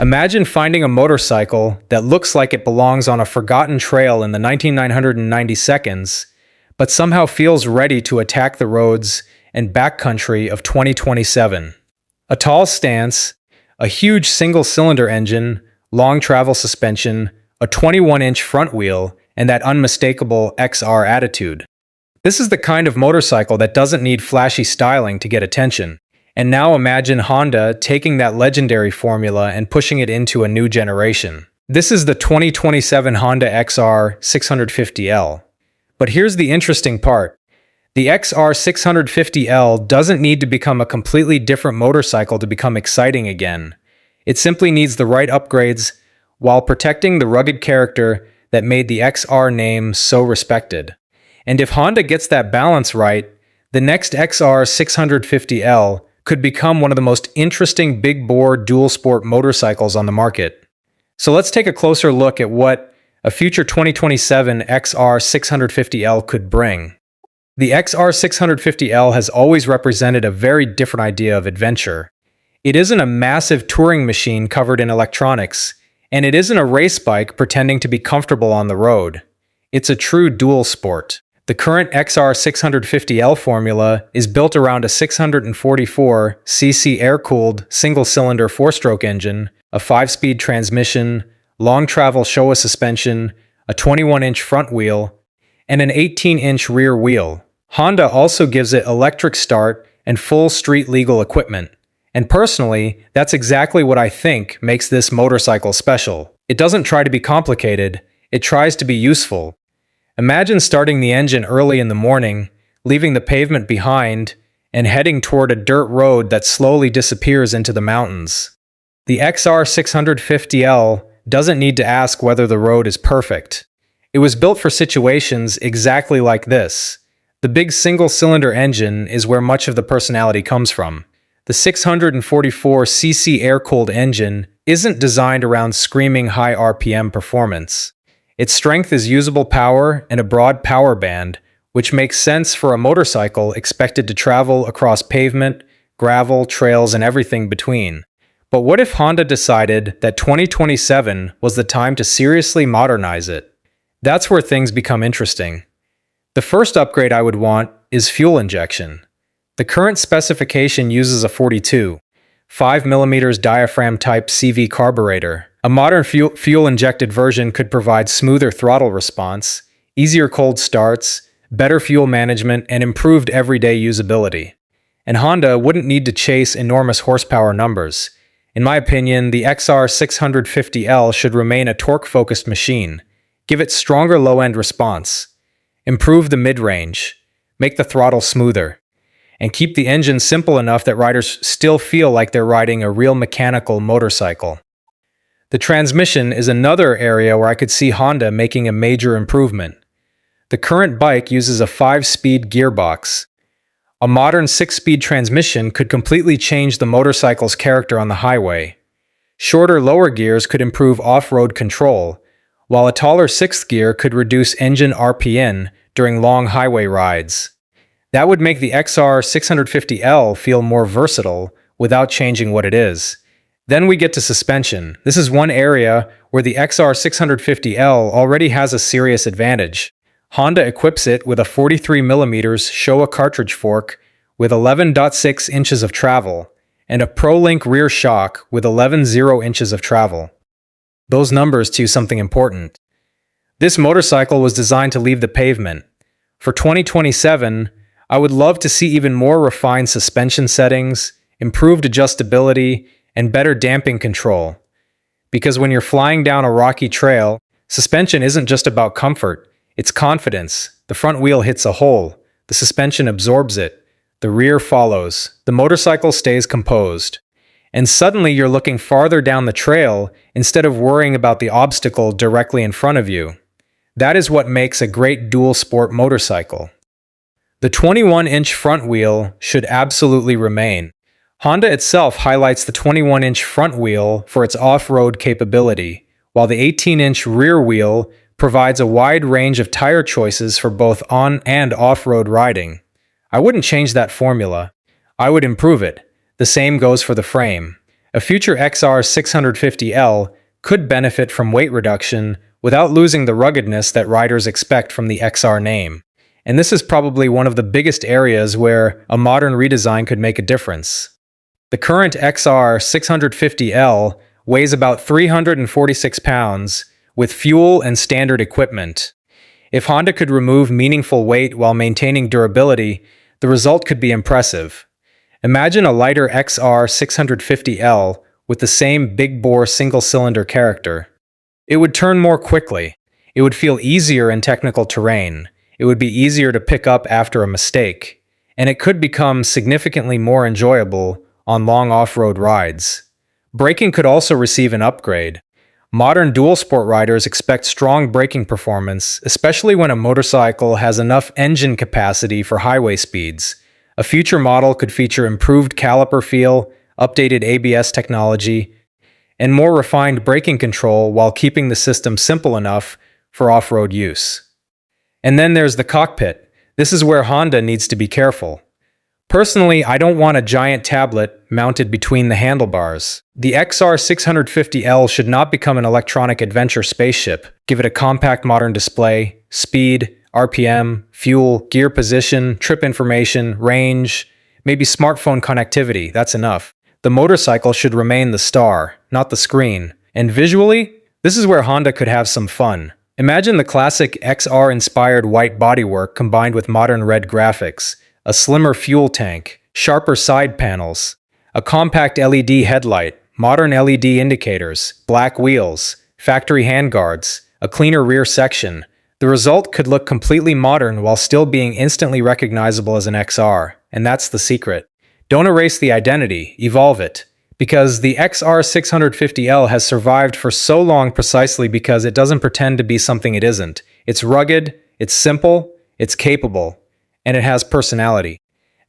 Imagine finding a motorcycle that looks like it belongs on a forgotten trail in the 1990 seconds, but somehow feels ready to attack the roads and backcountry of 2027. A tall stance, a huge single-cylinder engine, long travel suspension, a 21-inch front wheel, and that unmistakable XR attitude. This is the kind of motorcycle that doesn't need flashy styling to get attention. And now imagine Honda taking that legendary formula and pushing it into a new generation. This is the 2027 Honda XR650L. But here's the interesting part. The XR650L doesn't need to become a completely different motorcycle to become exciting again. It simply needs the right upgrades while protecting the rugged character that made the XR name so respected. And if Honda gets that balance right, the next XR650L could become one of the most interesting big-bore dual-sport motorcycles on the market. So let's take a closer look at what a future 2027 XR650L could bring. The XR650L has always represented a very different idea of adventure. It isn't a massive touring machine covered in electronics, and it isn't a race bike pretending to be comfortable on the road. It's a true dual sport. The current XR650L formula is built around a 644cc air-cooled single-cylinder four-stroke engine, a 5-speed transmission, long-travel Showa suspension, a 21-inch front wheel, and an 18-inch rear wheel. Honda also gives it electric start and full street-legal equipment. And personally, that's exactly what I think makes this motorcycle special. It doesn't try to be complicated, it tries to be useful. Imagine starting the engine early in the morning, leaving the pavement behind, and heading toward a dirt road that slowly disappears into the mountains. The XR650L doesn't need to ask whether the road is perfect. It was built for situations exactly like this. The big single-cylinder engine is where much of the personality comes from. The 644cc air-cooled engine isn't designed around screaming high RPM performance. Its strength is usable power and a broad power band, which makes sense for a motorcycle expected to travel across pavement, gravel, trails, and everything between. But what if Honda decided that 2027 was the time to seriously modernize it? That's where things become interesting. The first upgrade I would want is fuel injection. The current specification uses a 42, 5mm diaphragm-type CV carburetor. A modern fuel-injected version could provide smoother throttle response, easier cold starts, better fuel management, and improved everyday usability. And Honda wouldn't need to chase enormous horsepower numbers. In my opinion, the XR650L should remain a torque-focused machine. Give it stronger low-end response, improve the mid-range, make the throttle smoother, and keep the engine simple enough that riders still feel like they're riding a real mechanical motorcycle. The transmission is another area where I could see Honda making a major improvement. The current bike uses a 5-speed gearbox. A modern 6-speed transmission could completely change the motorcycle's character on the highway. Shorter lower gears could improve off-road control, while a taller 6th gear could reduce engine RPM during long highway rides. That would make the XR650L feel more versatile without changing what it is. Then we get to suspension. This is one area where the XR650L already has a serious advantage. Honda equips it with a 43mm Showa cartridge fork with 11.6 inches of travel, and a ProLink rear shock with 11.0 inches of travel. Those numbers tell you something important. This motorcycle was designed to leave the pavement. For 2027, I would love to see even more refined suspension settings, improved adjustability, and better damping control. Because when you're flying down a rocky trail, suspension isn't just about comfort, it's confidence. The front wheel hits a hole, the suspension absorbs it, the rear follows, the motorcycle stays composed. And suddenly you're looking farther down the trail instead of worrying about the obstacle directly in front of you. That is what makes a great dual-sport motorcycle. The 21-inch front wheel should absolutely remain. Honda itself highlights the 21-inch front wheel for its off-road capability, while the 18-inch rear wheel provides a wide range of tire choices for both on- and off-road riding. I wouldn't change that formula. I would improve it. The same goes for the frame. A future XR650L could benefit from weight reduction without losing the ruggedness that riders expect from the XR name. And this is probably one of the biggest areas where a modern redesign could make a difference. The current XR650L weighs about 346 pounds with fuel and standard equipment. If Honda could remove meaningful weight while maintaining durability, the result could be impressive. Imagine a lighter XR650L with the same big-bore single-cylinder character. It would turn more quickly. It would feel easier in technical terrain. It would be easier to pick up after a mistake. And it could become significantly more enjoyable on long off-road rides. Braking could also receive an upgrade. Modern dual-sport riders expect strong braking performance, especially when a motorcycle has enough engine capacity for highway speeds. A future model could feature improved caliper feel, updated ABS technology, and more refined braking control while keeping the system simple enough for off-road use. And then there's the cockpit. This is where Honda needs to be careful. Personally, I don't want a giant tablet mounted between the handlebars. The XR650L should not become an electronic adventure spaceship. Give it a compact modern display, speed, RPM, fuel, gear position, trip information, range, maybe smartphone connectivity, that's enough. The motorcycle should remain the star, not the screen. And visually, this is where Honda could have some fun. Imagine the classic XR-inspired white bodywork combined with modern red graphics, a slimmer fuel tank, sharper side panels, a compact LED headlight, modern LED indicators, black wheels, factory handguards, a cleaner rear section. The result could look completely modern while still being instantly recognizable as an XR, and that's the secret. Don't erase the identity, evolve it. Because the XR650L has survived for so long precisely because it doesn't pretend to be something it isn't. It's rugged, it's simple, it's capable, and it has personality.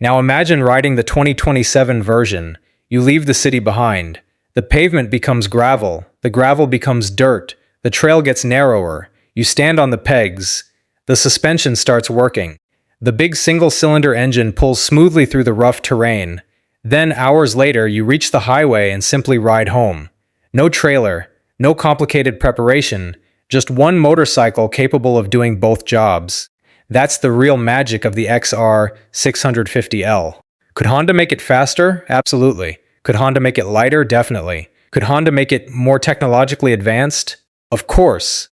Now imagine riding the 2027 version. You leave the city behind. The pavement becomes gravel, the gravel becomes dirt, the trail gets narrower, you stand on the pegs, the suspension starts working. The big single-cylinder engine pulls smoothly through the rough terrain. Then, hours later, you reach the highway and simply ride home. No trailer, no complicated preparation, just one motorcycle capable of doing both jobs. That's the real magic of the XR650L. Could Honda make it faster? Absolutely. Could Honda make it lighter? Definitely. Could Honda make it more technologically advanced? Of course.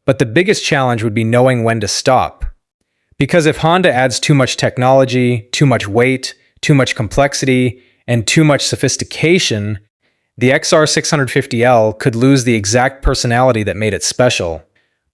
But the biggest challenge would be knowing when to stop. Because if Honda adds too much technology, too much weight, too much complexity, and too much sophistication, the XR650L could lose the exact personality that made it special.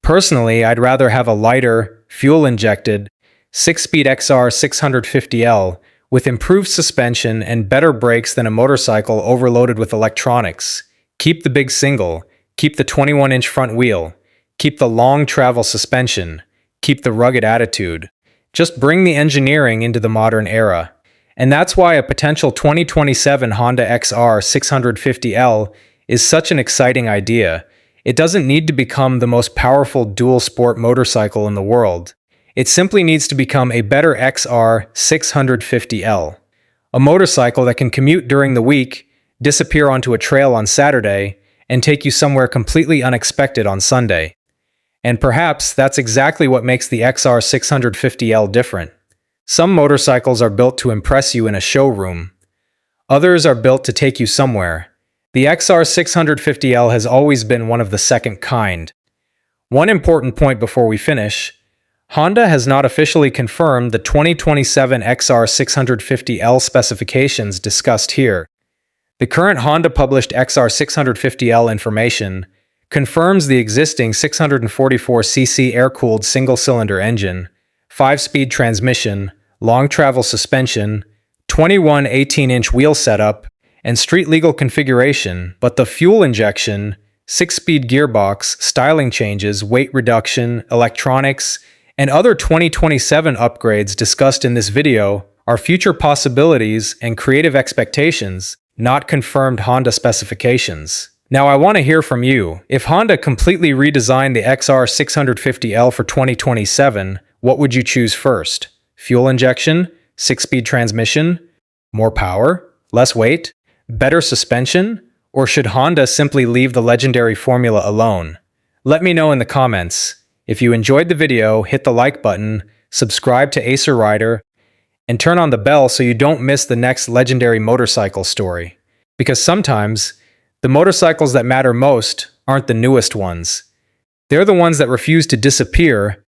Personally, I'd rather have a lighter, fuel-injected, 6-speed XR650L with improved suspension and better brakes than a motorcycle overloaded with electronics. Keep the big single, keep the 21-inch front wheel, keep the long travel suspension, keep the rugged attitude. Just bring the engineering into the modern era. And that's why a potential 2027 Honda XR650L is such an exciting idea. It doesn't need to become the most powerful dual-sport motorcycle in the world. It simply needs to become a better XR650L. A motorcycle that can commute during the week, disappear onto a trail on Saturday, and take you somewhere completely unexpected on Sunday. And perhaps that's exactly what makes the XR650L different. Some motorcycles are built to impress you in a showroom. Others are built to take you somewhere. The XR650L has always been one of the second kind. One important point before we finish, Honda has not officially confirmed the 2027 XR650L specifications discussed here. The current Honda published XR650L information confirms the existing 644cc air-cooled single-cylinder engine, 5-speed transmission, long travel suspension, 21 18-inch wheel setup, and street-legal configuration, but the fuel injection, 6-speed gearbox, styling changes, weight reduction, electronics, and other 2027 upgrades discussed in this video are future possibilities and creative expectations, not confirmed Honda specifications. Now I want to hear from you. If Honda completely redesigned the XR650L for 2027, what would you choose first? Fuel injection? 6-speed transmission? More power? Less weight? Better suspension? Or should Honda simply leave the legendary formula alone? Let me know in the comments. If you enjoyed the video, hit the like button, subscribe to Acer Rider, and turn on the bell so you don't miss the next legendary motorcycle story. Because sometimes, the motorcycles that matter most aren't the newest ones. They're the ones that refuse to disappear